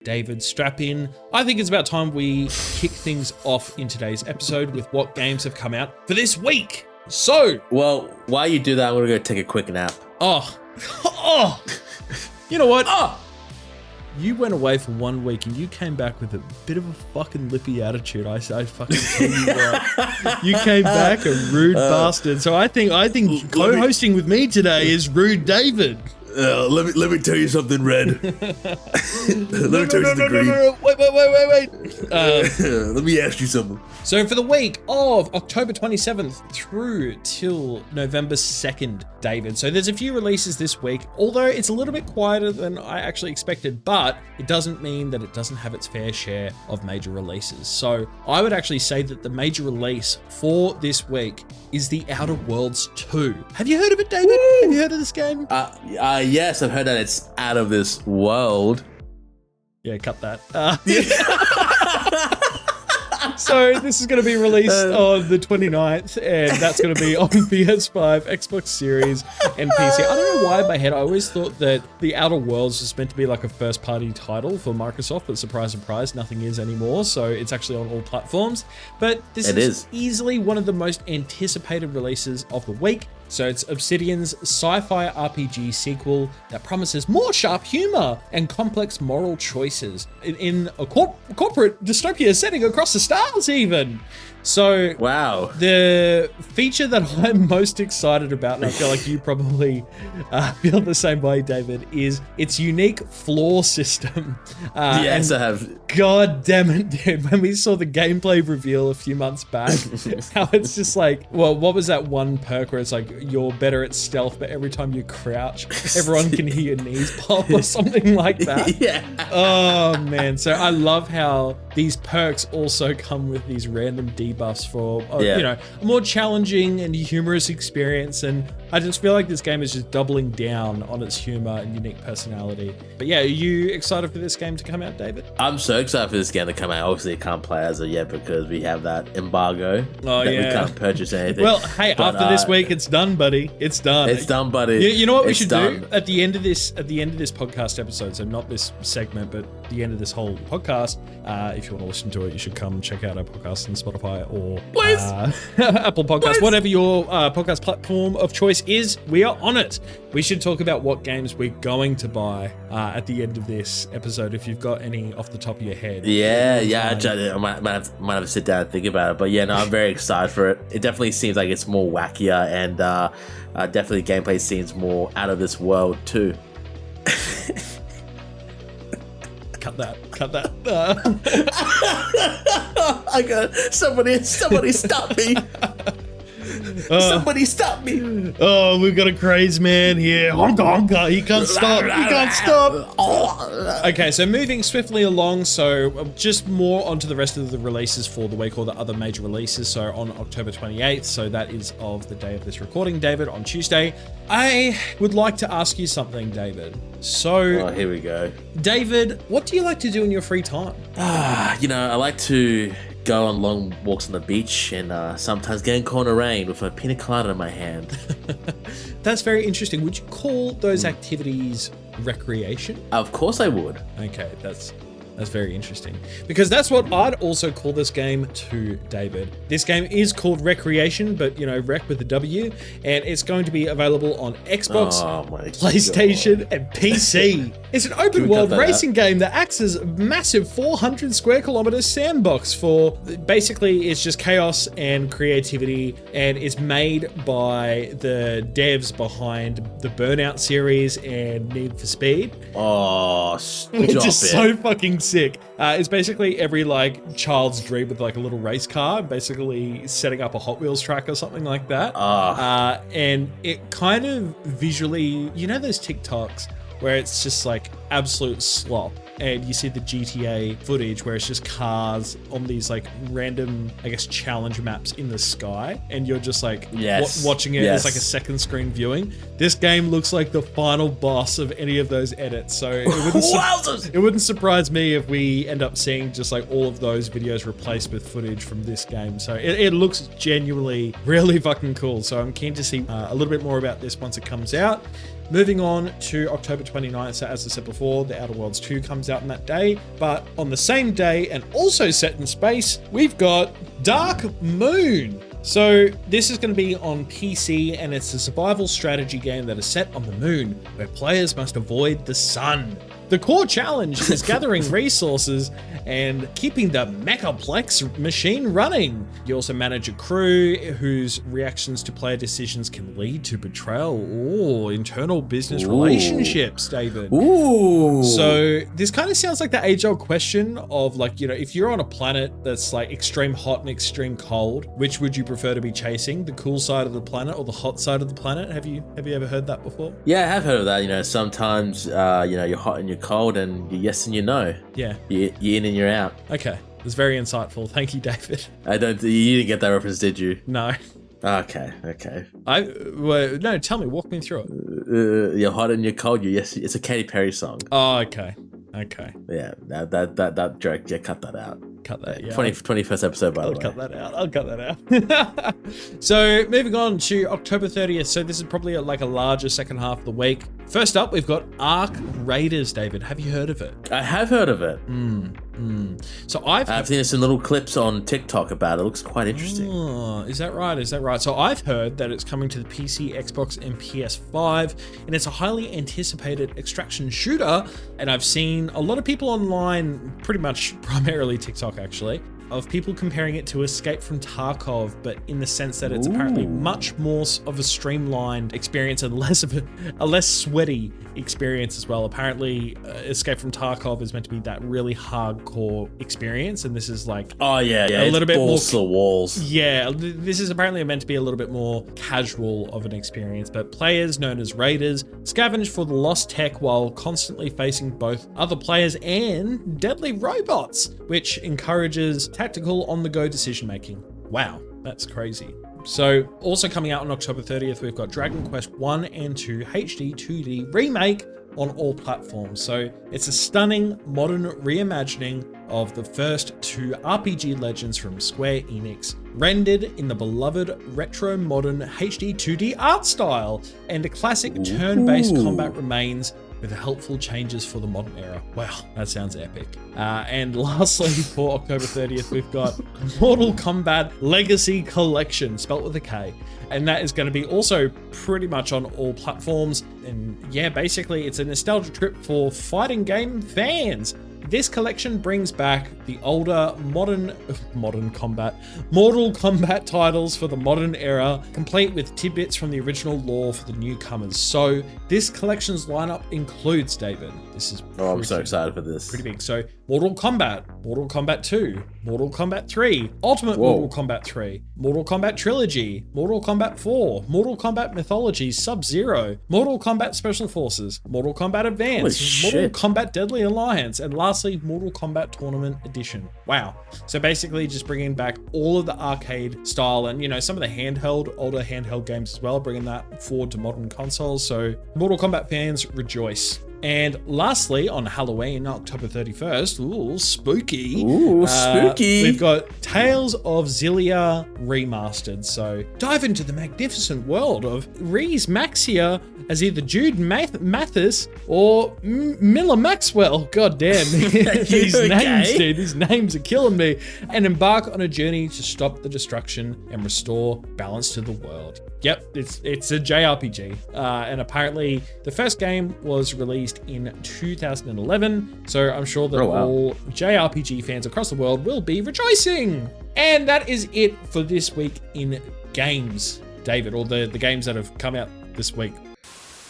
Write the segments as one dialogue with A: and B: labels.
A: David, strap in. I think it's about time we kick things off in today's episode with what games have come out for this week. So,
B: well, while you do that, I'm gonna go take a quick nap.
A: You know what? You went away for 1 week and you came back with a bit of a fucking lippy attitude. I fucking tell you what. You came back a rude bastard. So I think co-hosting with me today is Rude David.
B: Let me tell you something, Red. Let me tell you something, Green.
A: Wait.
B: Let me ask you something.
A: So for the week of October 27th through till November 2nd, David. So there's a few releases this week, although it's a little bit quieter than I actually expected, but it doesn't mean that it doesn't have its fair share of major releases. So I would actually say that the major release for this week is The Outer Worlds 2. Have you heard of it, David? Woo! Have you heard of this game?
B: Yes, I've heard that it's out of this world.
A: Yeah, cut that. So this is going to be released on the 29th, and that's going to be on PS5, Xbox Series, and PC. I don't know why in my head I always thought that The Outer Worlds was meant to be like a first-party title for Microsoft, but surprise, surprise, nothing is anymore. So it's actually on all platforms. But this is easily one of the most anticipated releases of the week. So it's Obsidian's sci-fi RPG sequel that promises more sharp humor and complex moral choices in a corporate dystopia setting across the stars even. So
B: wow,
A: the feature that I'm most excited about, and I feel like you probably feel the same way, David, is its unique floor system.
B: Yes, I have.
A: God damn it, dude. When we saw the gameplay reveal a few months back, how it's just like, well, what was that one perk where it's like, you're better at stealth, but every time you crouch, everyone can hear your knees pop or something like that?
B: Yeah.
A: Oh, man. So I love how these perks also come with these random debuffs for, you know, a more challenging and humorous experience. And I just feel like this game is just doubling down on its humor and unique personality. But yeah, are you excited for this game to come out, David?
B: I'm so excited for this game to come out. Obviously, I can't play as of yet because we have that embargo that we can't purchase anything.
A: Well, hey, but, after this week, it's done, buddy. It's done.
B: It's done, buddy.
A: You know what we should do at the end of this podcast episode? So not this segment, but the end of this whole podcast. If you want to listen to it, you should come check out our podcast on Spotify or Apple Podcasts, whatever your podcast platform of choice is. We are on it. We should talk about what games we're going to buy at the end of this episode. If you've got any off the top of your head.
B: I might have to sit down and think about it. But yeah, no, I'm very excited for it. It definitely seems like it's more wackier and definitely gameplay seems more out of this world too.
A: Cut that.
B: I got somebody stop me. Somebody stop me.
A: Oh, we've got a crazy man here. He can't stop. Okay, so moving swiftly along, so just more onto the rest of the releases for the week, or the other major releases. So on October 28th, so that is of the day of this recording, David, on Tuesday, I would like to ask you something, David. So,
B: here we go.
A: David, what do you like to do in your free time?
B: I like to go on long walks on the beach and sometimes get in corner rain with a pina colada in my hand.
A: That's very interesting. Would you call those activities recreation?
B: Of course I would.
A: Okay, that's very interesting, because that's what I'd also call this game too, David. This game is called Wreckreation, but Wreck with a W, and it's going to be available on Xbox, PlayStation, and PC. It's an open world racing game that acts as a massive 400 square kilometer sandbox for basically it's just chaos and creativity, and it's made by the devs behind the Burnout series and Need for Speed.
B: Oh, stop
A: Which is so fucking sick. It's basically every child's dream with a little race car, basically setting up a Hot Wheels track or something like that. And it kind of visually, those TikToks where it's just absolute slop, and you see the GTA footage where it's just cars on these random, challenge maps in the sky, and you're just watching it as a second screen viewing. This game looks like the final boss of any of those edits, so it wouldn't surprise me if we end up seeing just all of those videos replaced with footage from this game. So it looks genuinely really fucking cool, so I'm keen to see a little bit more about this once it comes out. Moving on to October 29th, so as I said before, The Outer Worlds 2 comes out on that day. But on the same day, and also set in space, we've got Dark Moon. So this is going to be on PC, and it's a survival strategy game that is set on the moon, where players must avoid the sun. The core challenge is gathering resources and keeping the Mechaplex machine running. You also manage a crew whose reactions to player decisions can lead to betrayal or internal business relationships, David.
B: Ooh.
A: So this kind of sounds like the age-old question of, like, you know, if you're on a planet that's like extreme hot and extreme cold, which would you prefer to be chasing? The cool side of the planet or the hot side of the planet? Have you ever heard that before?
B: Yeah, I have heard of that. You know, sometimes you're hot and you're cold, and you're yes and you're no.
A: Yeah.
B: You're in and you're out.
A: Okay. That's very insightful. Thank you, David.
B: You didn't get that reference, did you?
A: No.
B: Okay.
A: No, tell me, walk me through it.
B: You're hot and you're cold. It's a Katy Perry song.
A: Oh, okay.
B: Yeah, that joke. Yeah, cut that out.
A: Cut that. Yeah.
B: 21st episode, by the way.
A: I'll cut that out. So moving on to October 30th. So this is probably a larger second half of the week. First up, we've got Ark Raiders. David, have you heard of it?
B: I have heard of it.
A: So I've
B: seen some little clips on TikTok about it. It looks quite interesting.
A: Oh, is that right? So I've heard that it's coming to the PC, Xbox, and PS5, and it's a highly anticipated extraction shooter. And I've seen a lot of people online, pretty much primarily TikTok actually, of people comparing it to Escape from Tarkov, but in the sense that it's apparently much more of a streamlined experience and less of a less sweaty experience as well. Apparently, Escape from Tarkov is meant to be that really hardcore experience, and this is like
B: a little bit more to the walls.
A: Yeah, this is apparently meant to be a little bit more casual of an experience. But players, known as raiders, scavenge for the lost tech while constantly facing both other players and deadly robots, which encourages tactical on-the-go decision-making. Wow, that's crazy. So, also coming out on October 30th, we've got Dragon Quest 1 and 2 HD 2D Remake on all platforms. So, it's a stunning, modern reimagining of the first two RPG legends from Square Enix, rendered in the beloved retro modern HD 2D art style, and a classic turn-based combat remains with helpful changes for the modern era. Wow, that sounds epic. And lastly, for October 30th, we've got Mortal Kombat Legacy Kollection, spelt with a K. And that is going to be also pretty much on all platforms. And yeah, basically it's a nostalgia trip for fighting game fans. This collection brings back the older Mortal Kombat titles for the modern era, complete with tidbits from the original lore for the newcomers. So this collection's lineup includes, David, this is
B: I'm so excited for this.
A: Pretty big. So Mortal Kombat, Mortal Kombat 2, Mortal Kombat 3, Ultimate Mortal Kombat 3, Mortal Kombat Trilogy, Mortal Kombat 4, Mortal Kombat Mythology Sub-Zero, Mortal Kombat Special Forces, Mortal Kombat Advance, Mortal Kombat Deadly Alliance, and lastly, Mortal Kombat Tournament Edition. Wow. So basically just bringing back all of the arcade style and, you know, some of the older handheld games as well, bringing that forward to modern consoles. So Mortal Kombat fans rejoice. And lastly, on Halloween, October 31st, spooky.
B: Spooky.
A: We've got Tales of Xillia Remastered. So dive into the magnificent world of Rieze Maxia as either Jude Mathis or Miller Maxwell. God damn. These names, dude. These names are killing me. And embark on a journey to stop the destruction and restore balance to the world. Yep, it's a JRPG. And apparently the first game was released in 2011. So I'm sure that all JRPG fans across the world will be rejoicing. And that is it for this week in games, David, or the games that have come out this week.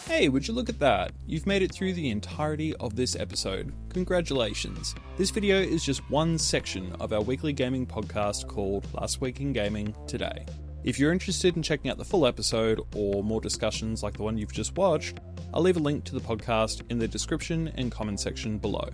C: Hey, would you look at that? You've made it through the entirety of this episode. Congratulations. This video is just one section of our weekly gaming podcast called Last Week in Gaming Today. If you're interested in checking out the full episode or more discussions like the one you've just watched, I'll leave a link to the podcast in the description and comment section below.